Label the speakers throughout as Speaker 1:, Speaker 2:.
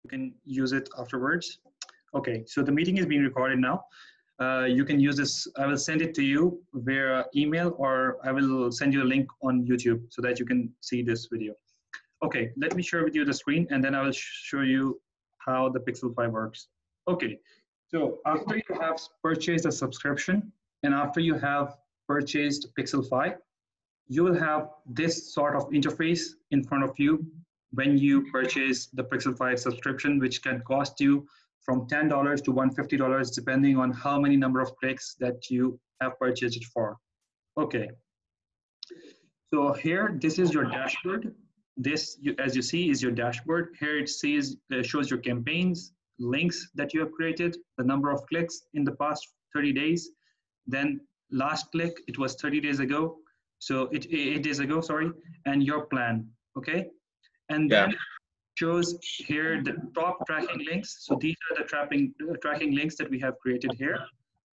Speaker 1: can use it afterwards. Okay, so the meeting is being recorded now. You can use this. I will send it to you via email, or I will send you a link on YouTube so that you can see this video. Okay, let me share with you the screen, and then I will show you how the Pixel 5 works. Okay, so after you have purchased a subscription, and after you have purchased Pixel 5, you will have this sort of interface in front of you when you purchase the Pixel 5 subscription, which can cost you from $10 to $150, depending on how many number of clicks that you have purchased it for. Okay, so here, this is your dashboard. This, as you see, is your dashboard. Here it shows your campaigns, links that you have created, the number of clicks in the past 30 days. Then last click, it was 30 days ago. So 8 days ago, sorry, and your plan, okay? And then shows here the top tracking links. So these are the tracking links that we have created here.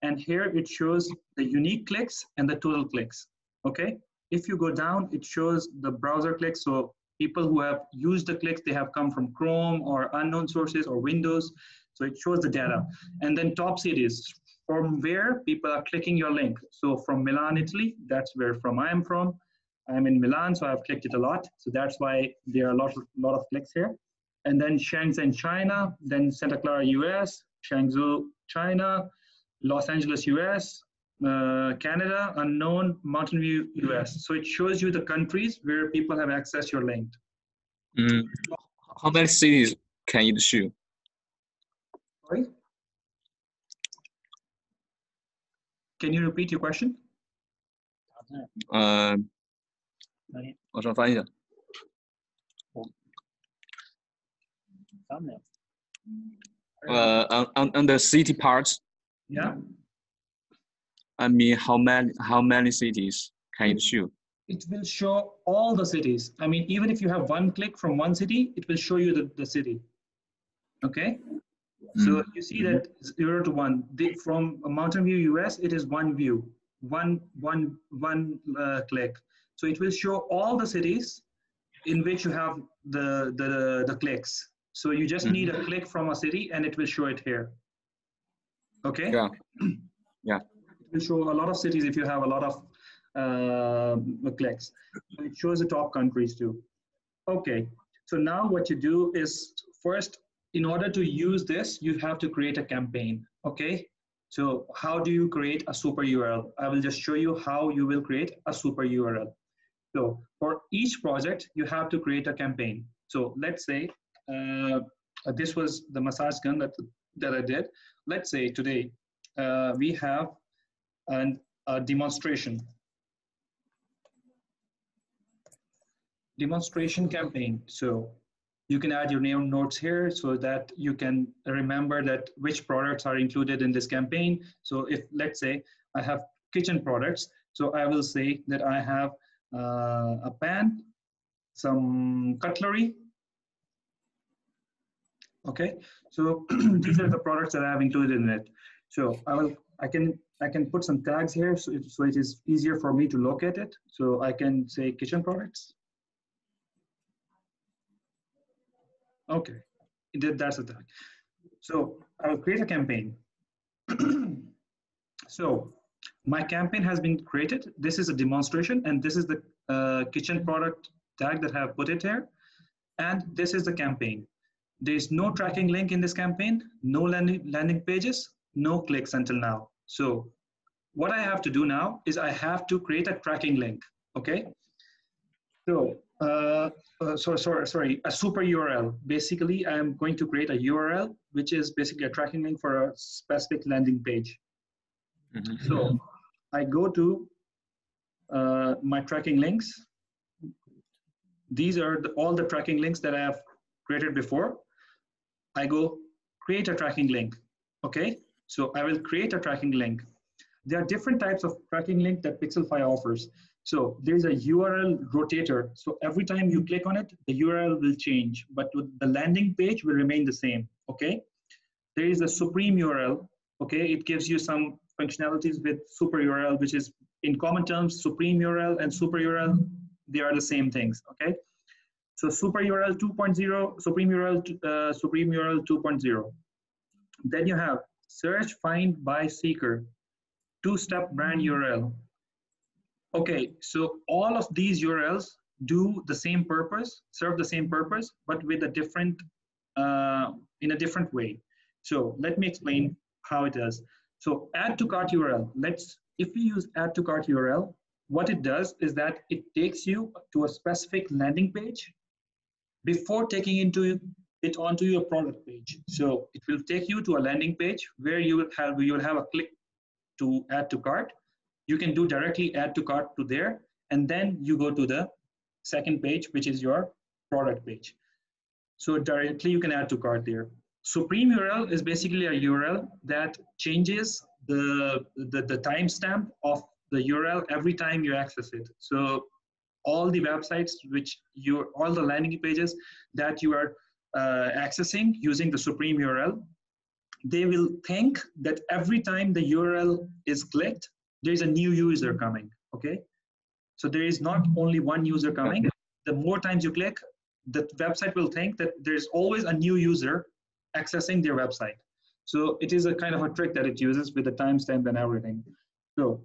Speaker 1: And here it shows the unique clicks and the total clicks, okay? If you go down, it shows the browser clicks. So people who have used the clicks, they have come from Chrome or unknown sources or Windows. So it shows the data. And then top cities, from where people are clicking your link. So from Milan, Italy, that's where I am from. I'm in Milan, so I've clicked it a lot. So that's why there are a lot of clicks here. And then Shenzhen, China, then Santa Clara, US, Changzhou, China, Los Angeles, US, Canada, unknown, Mountain View, US. So it shows you the countries where people have accessed your link.
Speaker 2: How many cities can it show?
Speaker 1: Sorry? Can you repeat your question?
Speaker 2: 我稍翻译一下。on the city parts.
Speaker 1: Yeah.
Speaker 2: I mean, how many cities can it show?
Speaker 1: It will show all the cities. I mean, even if you have one click from one city, it will show you the city. Okay. So you see that 0 to 1. From Mountain View, US, it is one view, one click. So it will show all the cities in which you have the clicks. So you just need a click from a city, and it will show it here. Okay.
Speaker 2: Yeah. Yeah.
Speaker 1: It will show a lot of cities if you have a lot of clicks. So it shows the top countries too. Okay. So now what you do is first, in order to use this, you have to create a campaign, okay? So how do you create a super URL? I will just show you how you will create a super URL. So for each project, you have to create a campaign. So let's say this was the massage gun that I did. Let's say today we have a demonstration campaign. So you can add your name notes here so that you can remember that which products are included in this campaign. So if, let's say, I have kitchen products, so I will say that I have a pan, some cutlery. Okay, so these are the products that I have included in it. So I can put some tags here so it is easier for me to locate it. So I can say kitchen products. Okay, that's the tag. So I will create a campaign. So my campaign has been created. This is a demonstration, and this is the kitchen product tag that I have put it here. And this is the campaign. There's no tracking link in this campaign, no landing pages, no clicks until now. So what I have to do now is I have to create a tracking link, okay? So, sorry, a super URL. Basically, I'm going to create a URL, which is basically a tracking link for a specific landing page. So I go to my tracking links. These are all the tracking links that I have created before. I go create a tracking link, okay? So I will create a tracking link. There are different types of tracking link that Pixel 5 offers. So there's a URL rotator. So every time you click on it, the URL will change, but the landing page will remain the same, okay? There is a supreme URL, okay? It gives you some functionalities with super URL, which is in common terms, supreme URL and super URL, they are the same things, okay? So super URL 2.0, Supreme URL, Supreme URL 2.0. Then you have search, find, buy, seeker, two-step brand URL. Okay, so all of these URLs do the same purpose, serve the same purpose, but with a different, in a different way. So let me explain how it does. So add to cart URL. If we use add to cart URL, what it does is that it takes you to a specific landing page before taking it onto your product page. So it will take you to a landing page where you will have a click to add to cart. You can do directly add to cart to there, and then you go to the second page, which is your product page. So directly you can add to cart there. Supreme URL is basically a URL that changes the timestamp of the URL every time you access it. So all the websites all the landing pages that you are accessing using the Supreme URL, they will think that every time the URL is clicked, there's a new user coming, okay? So there is not only one user coming. The more times you click, the website will think that there's always a new user accessing their website. So it is a kind of a trick that it uses with the timestamp and everything. So,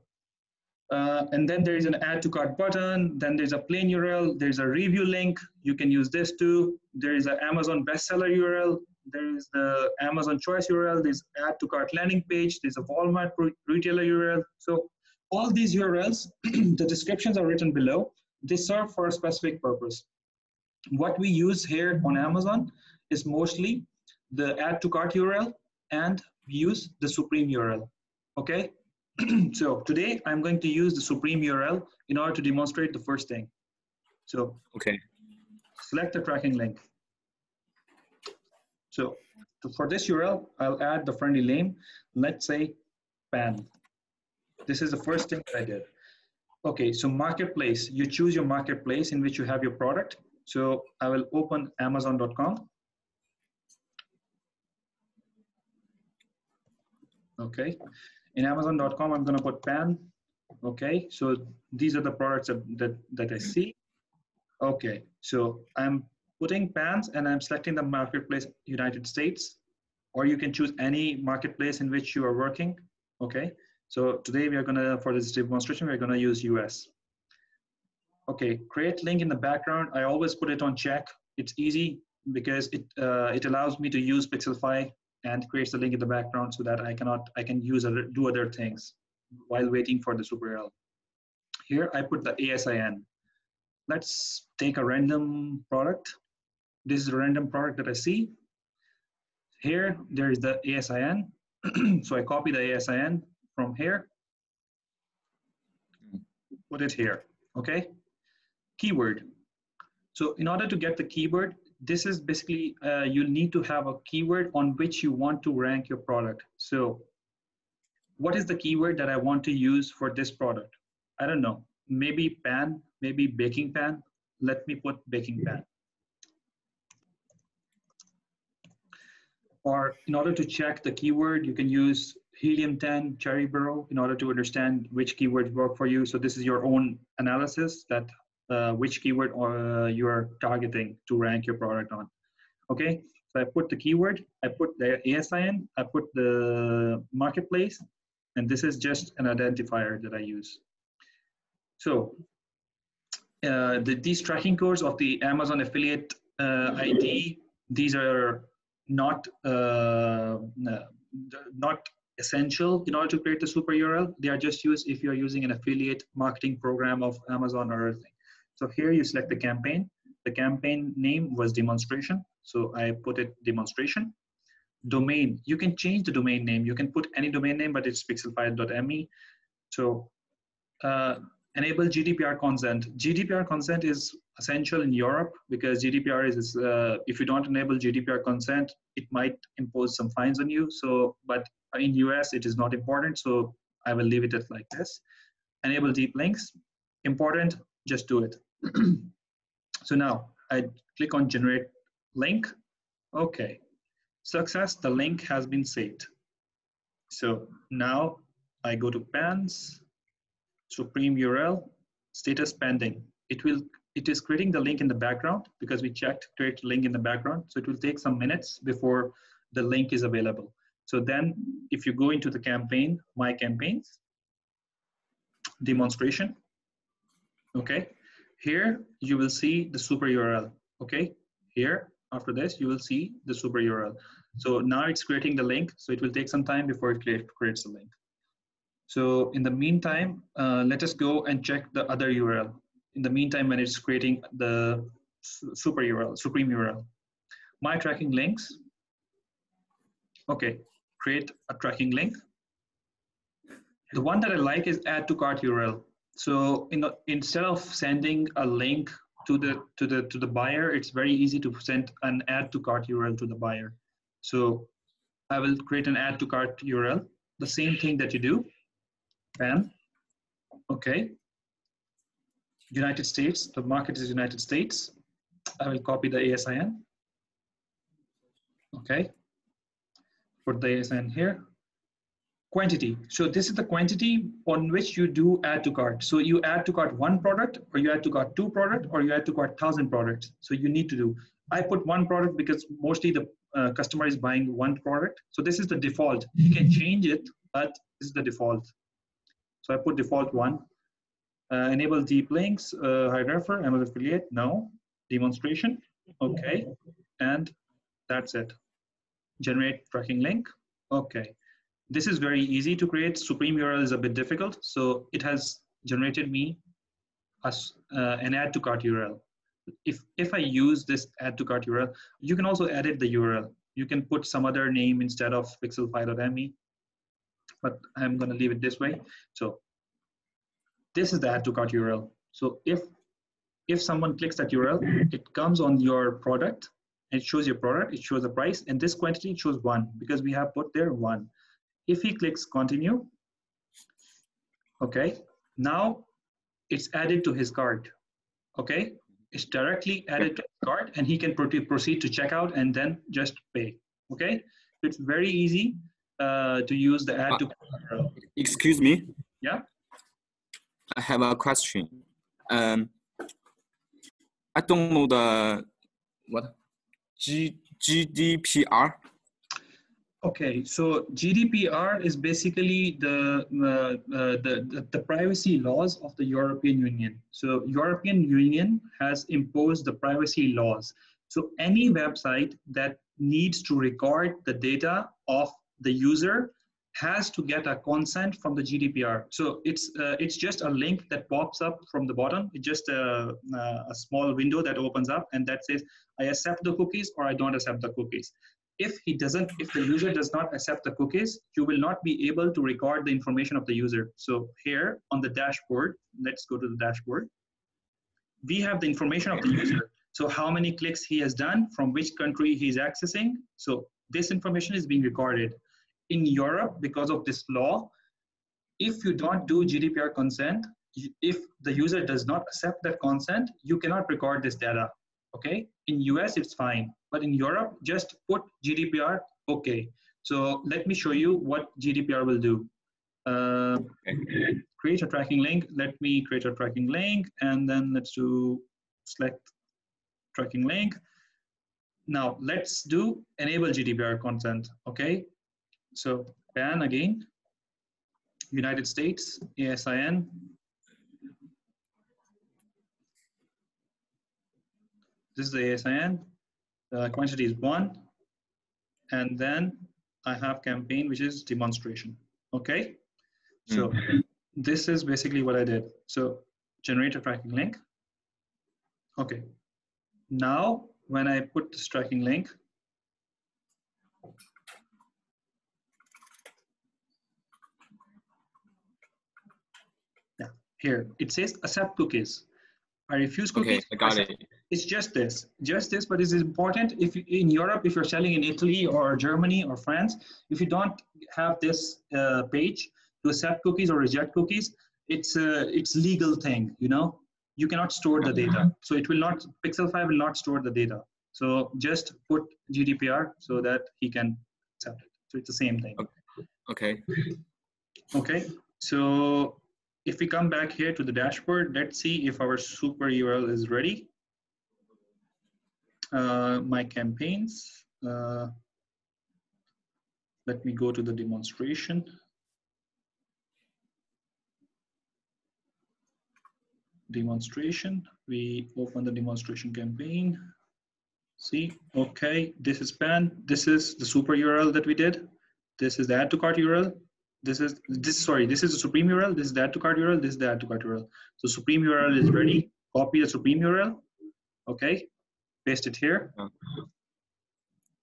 Speaker 1: and then there is an add to cart button, then there's a plain URL, there's a review link, you can use this too. There is an Amazon bestseller URL, there is the Amazon choice URL, there's add to cart landing page, there's a Walmart retailer URL. So all these URLs, the descriptions are written below. They serve for a specific purpose. What we use here on Amazon is mostly the add to cart URL, and we use the Supreme URL, okay? So today I'm going to use the Supreme URL in order to demonstrate the first thing. So
Speaker 2: Okay.
Speaker 1: select the tracking link. So for this URL, I'll add the friendly name. Let's say pan. This is the first thing that I did. Okay, so marketplace, you choose your marketplace in which you have your product. So I will open Amazon.com. Okay, in Amazon.com, I'm gonna put pan. Okay, so these are the products that I see. Okay, so I'm putting pans and I'm selecting the marketplace United States, or you can choose any marketplace in which you are working. Okay, so today we are gonna, for this demonstration, we're gonna use US. Okay, create link in the background. I always put it on check. It's easy because it allows me to use Pixelfy and creates the link in the background so that I can do other things while waiting for the URL. Here I put the ASIN. Let's take a random product. This is a random product that I see. Here there is the ASIN. So I copy the ASIN from here, put it here, okay? Keyword. So in order to get the keyword, this is basically, you'll need to have a keyword on which you want to rank your product. So what is the keyword that I want to use for this product? I don't know, maybe pan, maybe baking pan. Let me put baking pan. Or in order to check the keyword, you can use Helium 10, Cherry Burrow in order to understand which keywords work for you. So this is your own analysis that which keyword you are targeting to rank your product on. Okay, so I put the keyword, I put the ASIN, I put the marketplace, and this is just an identifier that I use. So these tracking codes of the Amazon affiliate ID, these are not essential in order to create the super URL. They are just used if you're using an affiliate marketing program of Amazon or anything. So here you select the campaign. The campaign name was demonstration. So I put it demonstration. Domain, you can change the domain name. You can put any domain name, but it's pixelfile.me. So enable GDPR consent. GDPR consent is essential in Europe because GDPR is, if you don't enable GDPR consent, it might impose some fines on you. So, but in US, it is not important. So I will leave it at like this. Enable deep links, important, just do it. So now I click on generate link. Okay, success, the link has been saved. So now I go to pans, Supreme URL, status pending. It will it is creating the link in the background because we checked create link in the background. So it will take some minutes before the link is available. So then if you go into the campaign, my campaigns, demonstration, okay, here you will see the super URL, okay, here after this you will see the super URL. So now it's creating the link, so it will take some time before it creates the link. So in the meantime, let us go and check the other URL. In the meantime, when it's creating the super URL, supreme URL, my tracking links, okay, create a tracking link. The one that I like is add to cart URL. So instead of sending a link to the buyer, it's very easy to send an add to cart URL to the buyer. So I will create an add to cart URL. The same thing that you do, PAN, okay. United States, the market is United States. I will copy the ASIN, okay. Put the ASIN here. Quantity. So this is the quantity on which you do add to cart. So you add to cart one product, or you add to cart two product, or you add to cart 1,000 products. So you need to do. I put one product because mostly the customer is buying one product. So this is the default. You can change it, but this is the default. So I put default one. Enable deep links, hide refer, Amazon affiliate, no. Demonstration, okay. And that's it. Generate tracking link, okay. This is very easy to create. Supreme URL is a bit difficult. So it has generated me as an add to cart URL. If I use this add to cart URL, you can also edit the URL. You can put some other name instead of pixelfy.me, but I'm going to leave it this way. So this is the add to cart URL. So if someone clicks that URL, it comes on your product, and it shows your product, it shows the price, and this quantity it shows one because we have put there one. If he clicks continue, okay, now it's added to his cart, okay? It's directly added to his cart, and he can proceed to checkout and then just pay, okay? It's very easy to use the add to cart.
Speaker 2: Excuse me?
Speaker 1: Yeah?
Speaker 2: I have a question. I don't know the what GDPR.
Speaker 1: Okay, so GDPR is basically the privacy laws of the European Union. So European Union has imposed the privacy laws. So any website that needs to record the data of the user has to get a consent from the GDPR. So it's just a link that pops up from the bottom. It's just a small window that opens up and that says, I accept the cookies or I don't accept the cookies. If the user does not accept the cookies, you will not be able to record the information of the user. So here on the dashboard, let's go to the dashboard. We have the information of the user. So how many clicks he has done, from which country he's accessing. So this information is being recorded. In Europe, because of this law, if you don't do GDPR consent, if the user does not accept that consent, you cannot record this data, okay? In US, it's fine, but in Europe, just put GDPR, okay. So let me show you what GDPR will do. Create a tracking link. Let me create a tracking link, and then let's do select tracking link. Now let's do enable GDPR consent, okay? So PAN again, United States, ASIN. This is the ASIN. The quantity is 1. And then I have campaign, which is demonstration. Okay. So this is basically what I did. So generate a tracking link. Okay. Now, when I put this tracking link, here, it says accept cookies. I refuse cookies.
Speaker 2: Okay, I got it.
Speaker 1: It's just this, but it's important. If you, in Europe, if you're selling in Italy or Germany or France, if you don't have this page to accept cookies or reject cookies, it's legal thing, you know. You cannot store the data. So it will not, Pixelfy will not store the data. So just put GDPR so that he can accept it. So it's the same thing.
Speaker 2: Okay.
Speaker 1: Okay, so if we come back here to the dashboard, let's see if our super URL is ready. My campaigns. Let me go to the demonstration. Demonstration. We open the demonstration campaign. See, okay, this is pan. This is the super URL that we did. This is the add to cart URL. This is the supreme URL. This is the add to cart URL. This is the add to cart URL. So supreme URL is ready. Copy the supreme URL. Okay, paste it here.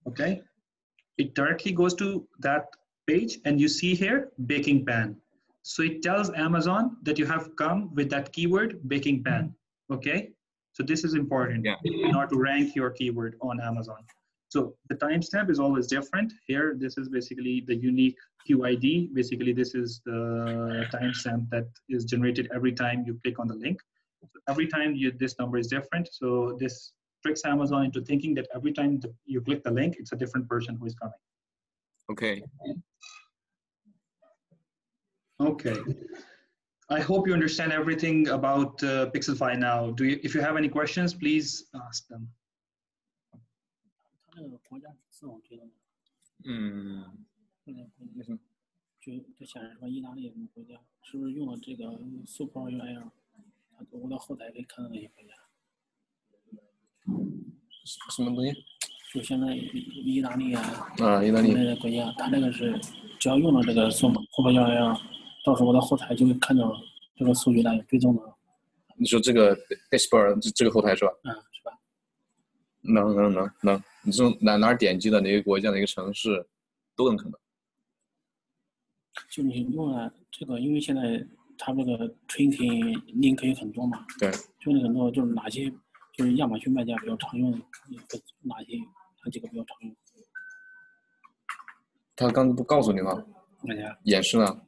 Speaker 1: Okay, it directly goes to that page, and you see here baking pan. So it tells Amazon that you have come with that keyword baking pan. Okay, so this is important in order to rank your keyword on Amazon. So the timestamp is always different. Here, this is basically the unique QID. Basically, this is the timestamp that is generated every time you click on the link. So every time this number is different. So this tricks Amazon into thinking that every time you click the link, it's a different person who is coming.
Speaker 2: Okay.
Speaker 1: Okay. I hope you understand everything about Pixelfy now. If you have any questions, please ask them.
Speaker 3: 就显示什么意大利什么国家，是不是用了这个 Super URL？ 我到后台可以看到那些国家。
Speaker 4: 什么东西？
Speaker 3: 就现在意大利啊，
Speaker 4: 意大利
Speaker 3: 那个国家，它这个是只要用了这个 Super URL， 到时候我到后台就会看到这个数据来追踪的。
Speaker 4: 你说这个 dashboard 这个后台是吧？
Speaker 3: 是吧？
Speaker 4: 能，你从哪儿点击的哪个国家哪个城市都能看到。
Speaker 3: 就你用了这个，因为现在它这个 tracking link 有很多嘛，
Speaker 4: 对，
Speaker 3: 就那很多就是哪些就是亚马逊卖家比较常用，哪几个比较常用？
Speaker 4: 他刚不告诉你吗？
Speaker 3: 哪家？
Speaker 4: 演示了。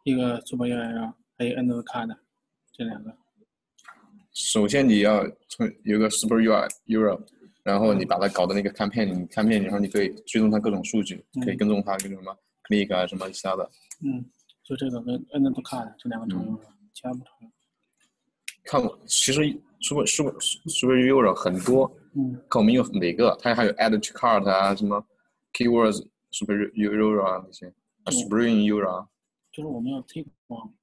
Speaker 3: 一个 Super URL， 还有 Untitled Chapter， 这两个。
Speaker 4: 首先你要有一个 Super URL， 然后你把它搞的那个 campaign， 然后你可以追踪它各种数据，可以跟踪它各种什么 click 啊什么其他的。
Speaker 3: 就这个跟 Untitled Chapter 这两个常用的，其他不常用。
Speaker 4: 看，其实 Super URL 很多，看我们用哪个，它还有 add to cart 啊，什么 keywords Super URL 啊那些，Spring URL。
Speaker 3: 就是我们要推广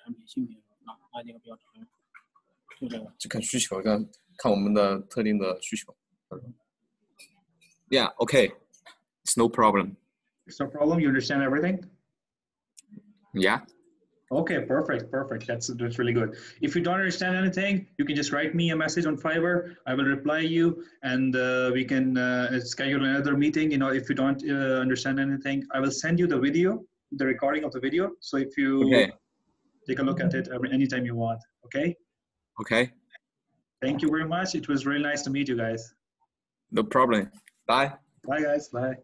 Speaker 3: 产品新品，哪几个比较常用？就这个。
Speaker 4: 就看需求，看我们的特定的需求。
Speaker 2: Yeah, okay. It's no problem.
Speaker 1: It's no problem. You understand everything?
Speaker 2: Yeah.
Speaker 1: Okay, perfect. That's really good. If you don't understand anything, you can just write me a message on Fiverr. I will reply you, and we can schedule another meeting. You know, if you don't understand anything, I will send you the video, the recording of the video. So if you take a look at it anytime you want. Okay.
Speaker 2: Okay.
Speaker 1: Thank you very much. It was really nice to meet you guys.
Speaker 2: No problem. Bye.
Speaker 1: Bye, guys. Bye.